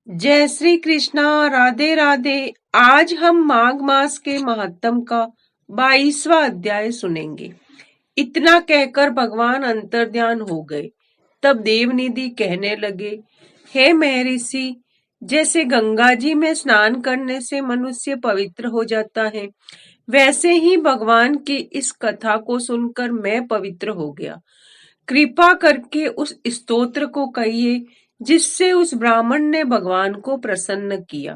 जय श्री कृष्णा। राधे राधे। आज हम माघ मास के महात्म का 22वां अध्याय सुनेंगे। इतना कहकर भगवान अंतर्ध्यान हो गए। तब देवनिधि कहने लगे, हे महर्षि, जैसे गंगा जी में स्नान करने से मनुष्य पवित्र हो जाता है, वैसे ही भगवान की इस कथा को सुनकर मैं पवित्र हो गया। कृपा करके उस स्तोत्र को कहिए जिससे उस ब्राह्मण ने भगवान को प्रसन्न किया।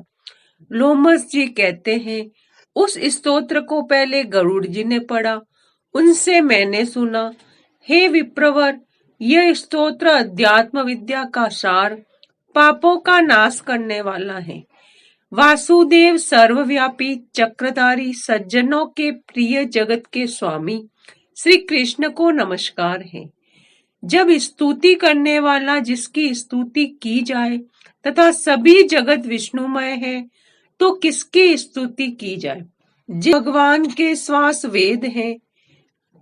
लोमस जी कहते हैं, उस स्तोत्र को पहले गरुड़ जी ने पढ़ा, उनसे मैंने सुना। हे विप्रवर, यह स्तोत्र अध्यात्म विद्या का सार, पापों का नाश करने वाला है। वासुदेव सर्वव्यापी चक्रधारी सज्जनों के प्रिय जगत के स्वामी श्री कृष्ण को नमस्कार है। जब स्तुति करने वाला जिसकी स्तुति की जाए तथा सभी जगत विष्णुमय है, तो किसकी स्तुति की जाए? भगवान के श्वास वेद हैं,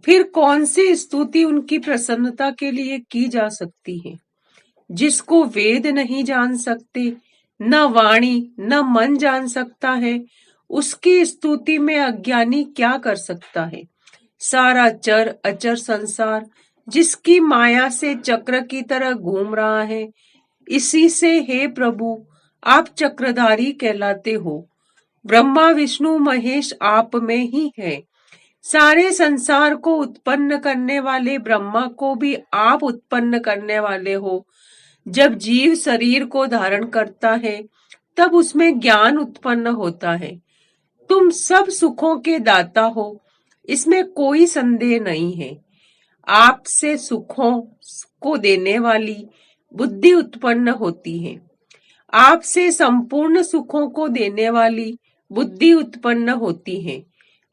फिर कौन सी स्तुति उनकी प्रसन्नता के लिए की जा सकती है? जिसको वेद नहीं जान सकते, न वाणी न मन जान सकता है, उसकी स्तुति में अज्ञानी क्या कर सकता है? सारा चर अचर संसार जिसकी माया से चक्र की तरह घूम रहा है, इसी से हे प्रभु आप चक्रधारी कहलाते हो। ब्रह्मा विष्णु महेश आप में ही है। सारे संसार को उत्पन्न करने वाले ब्रह्मा को भी आप उत्पन्न करने वाले हो। जब जीव शरीर को धारण करता है, तब उसमें ज्ञान उत्पन्न होता है। तुम सब सुखों के दाता हो, इसमें कोई संदेह नहीं है। आपसे सुखों को देने वाली बुद्धि उत्पन्न होती है। आपसे संपूर्ण सुखों को देने वाली बुद्धि उत्पन्न होती है।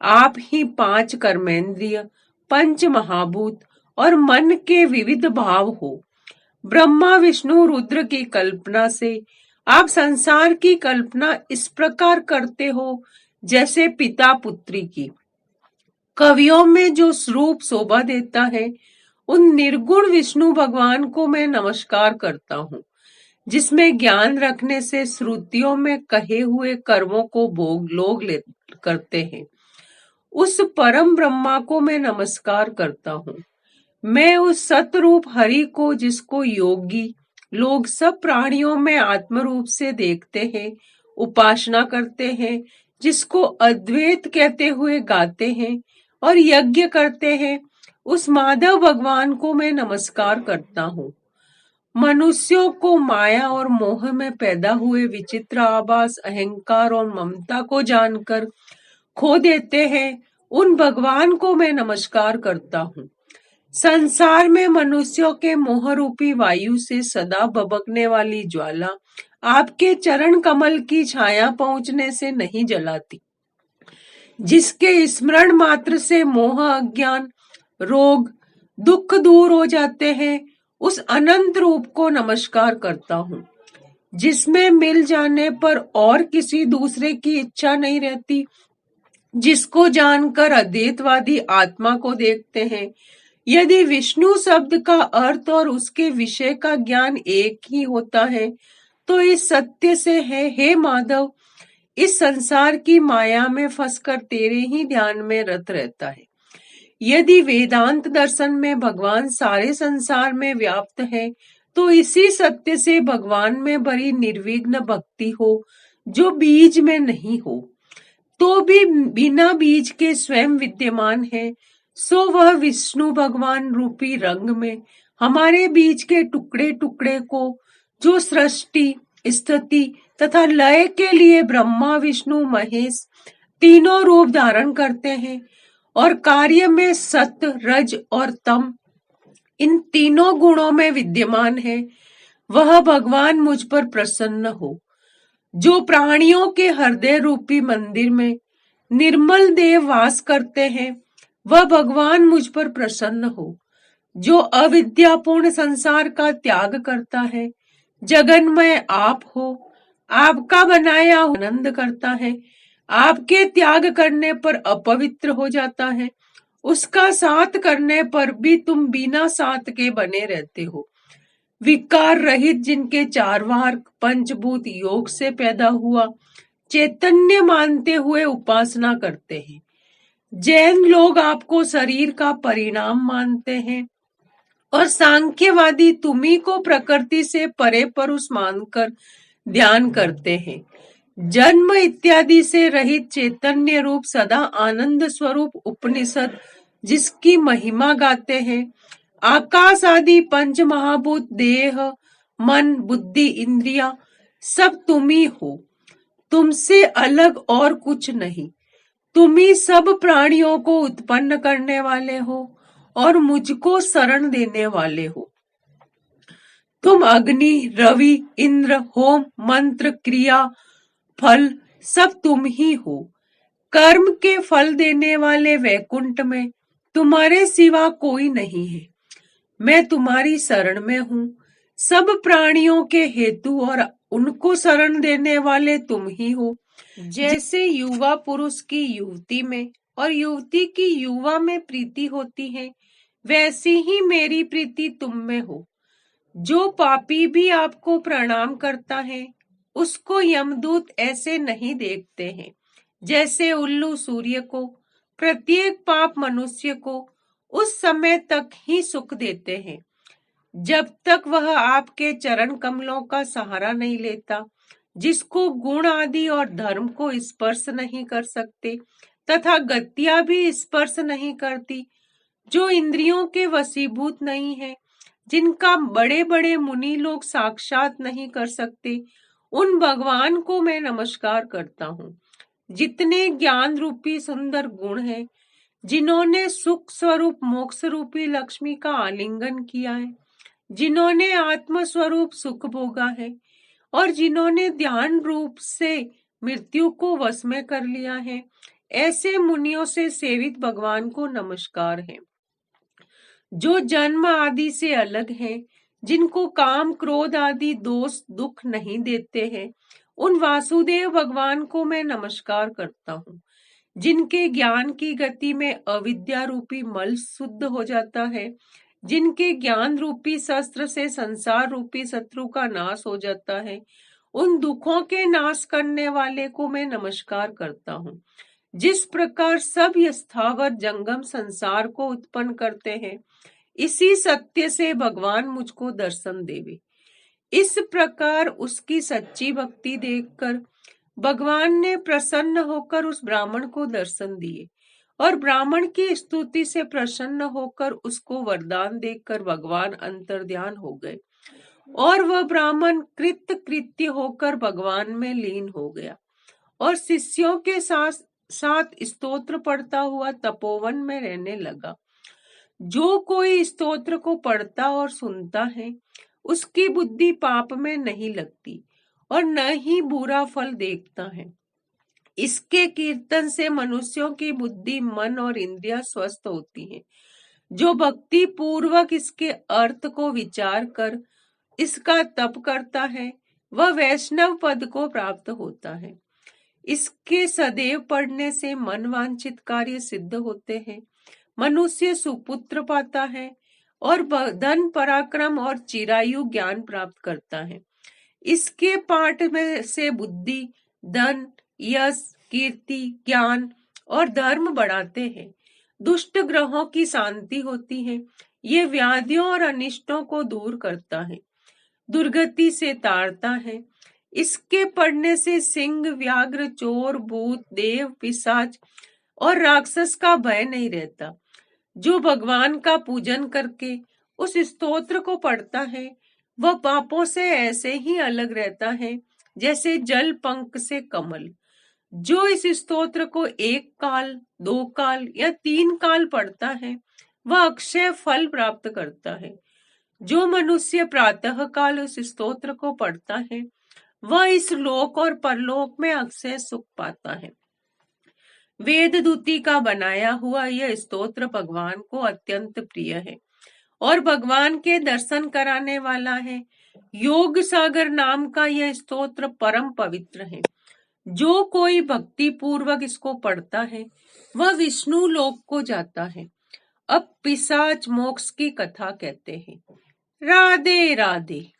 आप ही 5 कर्मेंद्रिय, पंच महाभूत और मन के विविध भाव हो। ब्रह्मा विष्णु रुद्र की कल्पना से आप संसार की कल्पना इस प्रकार करते हो जैसे पिता पुत्री की। कवियों में जो रूप शोभा देता है, उन निर्गुण विष्णु भगवान को मैं नमस्कार करता हूँ, जिसमें ज्ञान रखने से श्रुतियों में कहे हुए कर्मों को भोग लोग करते हैं। उस परम ब्रह्मा को मैं नमस्कार करता हूँ। मैं उस सतरूप हरि को, जिसको योगी लोग सब प्राणियों में आत्म रूप से देखते हैं, उपासना करते हैं, जिसको अद्वैत कहते हुए गाते हैं और यज्ञ करते हैं, उस माधव भगवान को मैं नमस्कार करता हूँ। मनुष्यों को माया और मोह में पैदा हुए विचित्र आभास, अहंकार और ममता को जानकर खो देते हैं, उन भगवान को मैं नमस्कार करता हूँ। संसार में मनुष्यों के मोह रूपी वायु से सदा भभकने वाली ज्वाला आपके चरण कमल की छाया पहुंचने से नहीं जलाती। जिसके स्मरण मात्र से मोह, अज्ञान, रोग, दुख दूर हो जाते हैं, उस अनंत रूप को नमस्कार करता हूँ। जिसमें मिल जाने पर और किसी दूसरे की इच्छा नहीं रहती, जिसको जानकर अद्वैतवादी आत्मा को देखते हैं। यदि विष्णु शब्द का अर्थ और उसके विषय का ज्ञान एक ही होता है, तो इस सत्य से है, हे माधव, इस संसार की माया में फंसकर तेरे ही ध्यान में रत रहता है। यदि वेदांत दर्शन में भगवान सारे संसार में व्याप्त है, तो इसी सत्य से भगवान में बड़ी निर्विघ्न भक्ति हो, जो बीज में नहीं हो तो भी बिना बीज के स्वयं विद्यमान है, सो वह विष्णु भगवान रूपी रंग में हमारे बीज के टुकड़े टुकड़े को, जो सृष्टि, स्थिति तथा लय के लिए ब्रह्मा विष्णु महेश तीनों रूप धारण करते हैं और कार्य में सत, रज और तम इन तीनों गुणों में विद्यमान है, वह भगवान मुझ पर प्रसन्न हो। जो प्राणियों के हृदय रूपी मंदिर में निर्मल देव वास करते हैं, वह भगवान मुझ पर प्रसन्न हो। जो अविद्यापूर्ण संसार का त्याग करता है, जगन्मय आप हो, आपका बनाया आनंद करता है, आपके त्याग करने पर अपवित्र हो जाता है, उसका साथ करने पर भी तुम बिना साथ के बने रहते हो। विकार रहित जिनके चारवाक पंचभूत योग से पैदा हुआ चैतन्य मानते हुए उपासना करते हैं। जैन लोग आपको शरीर का परिणाम मानते हैं और सांख्यवादी तुम्ही को प्रकृति से परे पुरुष मानकर ध्यान करते हैं। जन्म इत्यादि से रहित चैतन्य रूप सदा आनंद स्वरूप उपनिषद जिसकी महिमा गाते हैं। आकाश आदि पंच महाभूत देह मन बुद्धि इंद्रिया सब तुम ही हो, तुमसे अलग और कुछ नहीं। तुम ही सब प्राणियों को उत्पन्न करने वाले हो और मुझको शरण देने वाले हो। तुम अग्नि रवि इंद्र होम मंत्र क्रिया फल सब तुम ही हो। कर्म के फल देने वाले वैकुंठ में तुम्हारे सिवा कोई नहीं है। मैं तुम्हारी शरण में हूँ। सब प्राणियों के हेतु और उनको शरण देने वाले तुम ही हो। जैसे युवा पुरुष की युवती में और युवती की युवा में प्रीति होती है, वैसी ही मेरी प्रीति तुम में हो। जो पापी भी आपको प्रणाम करता है उसको यमदूत ऐसे नहीं देखते हैं जैसे उल्लू सूर्य को। प्रत्येक पाप मनुष्य को उस समय तक ही सुख देते हैं जब तक वह आपके चरण कमलों का सहारा नहीं लेता, जिसको गुण आदि और धर्म को स्पर्श नहीं कर सकते तथा गतियां भी स्पर्श नहीं करती, जो इंद्रियों के वशीभूत नहीं है, जिनका बड़े बड़े मुनि लोग साक्षात नहीं कर सकते, उन भगवान को मैं नमस्कार करता हूँ। जितने ज्ञान रूपी सुंदर गुण हैं, जिन्होंने सुख स्वरूप मोक्ष रूपी लक्ष्मी का आलिंगन किया है, जिन्होंने आत्म स्वरूप सुख भोगा है और जिन्होंने ध्यान रूप से मृत्यु को वश में कर लिया है, ऐसे मुनियों से सेवित भगवान को नमस्कार है। जो जन्म आदि से अलग हैं, जिनको काम क्रोध आदि दोष दुख नहीं देते हैं, उन वासुदेव भगवान को मैं नमस्कार करता हूँ। जिनके ज्ञान की गति में अविद्या रूपी मल शुद्ध हो जाता है, जिनके ज्ञान रूपी शस्त्र से संसार रूपी शत्रु का नाश हो जाता है, उन दुखों के नाश करने वाले को मैं नमस्कार करता हूँ। जिस प्रकार सब स्थावर जंगम संसार को उत्पन्न करते हैं, इसी सत्य से भगवान मुझको दर्शन देवे। इस प्रकार उसकी सच्ची भक्ति देखकर भगवान ने प्रसन्न होकर उस ब्राह्मण को दर्शन दिए और ब्राह्मण की स्तुति से प्रसन्न होकर उसको वरदान देकर भगवान अंतर्ध्यान हो गए और वह ब्राह्मण कृत्य होकर भगवान में लीन हो गया और शिष्यों के साथ साथ स्तोत्र पढ़ता हुआ तपोवन में रहने लगा। जो कोई स्तोत्र को पढ़ता और सुनता है, उसकी बुद्धि पाप में नहीं लगती और न ही बुरा फल देखता है। इसके कीर्तन से मनुष्यों की बुद्धि मन और इंद्रियां स्वस्थ होती हैं। जो भक्ति पूर्वक इसके अर्थ को विचार कर इसका तप करता है, वह वैष्णव पद को प्राप्त होता है। इसके सदैव पढ़ने से मन वांछित कार्य सिद्ध होते हैं। मनुष्य सुपुत्र पाता है और धन पराक्रम और चिरायु ज्ञान प्राप्त करता है। इसके पाठ में से बुद्धि धन यश कीर्ति ज्ञान और धर्म बढ़ाते हैं। दुष्ट ग्रहों की शांति होती है। ये व्याधियों और अनिष्टों को दूर करता है, दुर्गति से तारता है। इसके पढ़ने से सिंह व्याघ्र चोर भूत देव पिशाच और राक्षस का भय नहीं रहता। जो भगवान का पूजन करके उस स्तोत्र को पढ़ता है, वह पापों से ऐसे ही अलग रहता है जैसे जल पंख से कमल। जो इस स्तोत्र को 1 काल 2 काल या 3 काल पढ़ता है, वह अक्षय फल प्राप्त करता है। जो मनुष्य प्रातः काल उस स्तोत्र को पढ़ता है, वह इस लोक और परलोक में अक्षय सुख पाता है। वेद दूती का बनाया हुआ यह स्तोत्र भगवान को अत्यंत प्रिय है और भगवान के दर्शन कराने वाला है। योग सागर नाम का यह स्तोत्र परम पवित्र है। जो कोई भक्ति पूर्वक इसको पढ़ता है, वह विष्णु लोक को जाता है। अब पिशाच मोक्ष की कथा कहते हैं। राधे राधे।